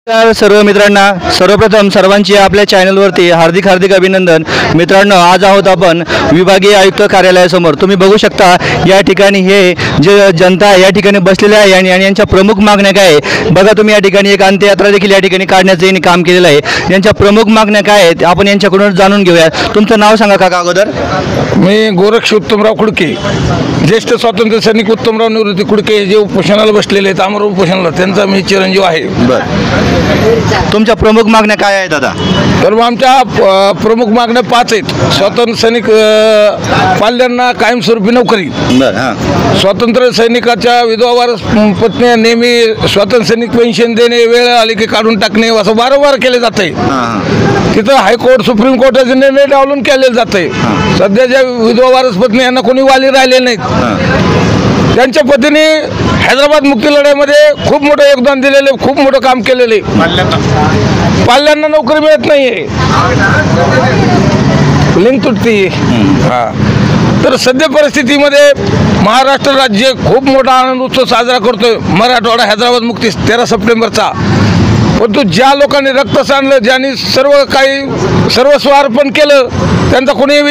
नमस्कार सर्व मित्रांना, सर्वप्रथम सर्वांची आपल्या चॅनलवरती हार्दिक अभिनंदन। मित्रांनो, आज आहोत आपण विभागीय आयुक्त कार्यालयासमोर। तुम्ही बघू शकता या ठिकाणी हे जे जनता या ठिकाणी बसलेली आहे आणि यांच्या प्रमुख मागण्या काय आहे बघा तुम्ही। या ठिकाणी एक अंत्ययात्रा देखील या ठिकाणी काढण्याचं यांनी काम केलेलं आहे। यांच्या प्रमुख मागण्या काय आहेत आपण यांच्याकडून जाणून घेऊया। तुमचं नाव सांगा काका अगोदर। मी गोरक्ष उत्तमराव कुडके, ज्येष्ठ स्वातंत्र्य सैनिक उत्तमराव निवृत्ती कुडके जे उपोषणाला बसलेले आहेत, आमर उपोषणाला, त्यांचा मी चिरंजीव आहे। तुमच्या प्रमुख मागण्या काय आहेत दादा? तर आमच्या प्रमुख मागण्या 5 आहेत। स्वातंत्र्य सैनिक पाल्यांना कायमस्वरूपी नोकरी, स्वातंत्र्य सैनिकाच्या विधवा वारस पत्नी नेहमी स्वातंत्र्य सैनिक पेन्शन देणे, वेळ आली की काढून टाकणे, असं वारंवार केले जाते। तिथं हायकोर्ट सुप्रीम कोर्टाचे निर्णय डावलून केले जाते। सध्याच्या विधवा वारस पत्नी यांना कोणी वाली राहिले नाहीत। त्यांच्या पतीने हैदराबाद मुक्ती लढ्यामध्ये खूप मोठं योगदान दिलेले, खूप मोठं काम केलेले, पाल्यांना नोकरी मिळत नाहीये, लिंक तुटती। तर सध्या परिस्थितीमध्ये महाराष्ट्र राज्य खूप मोठा आनंद उत्सव साजरा करतोय, मराठवाडा हैदराबाद मुक्ती 13 सप्टेंबरचा। परंतु ज्या लोकांनी रक्त सांडलं, ज्यांनी सर्व काही सर्वस्व अर्पण केलं, त्यांचा कोणी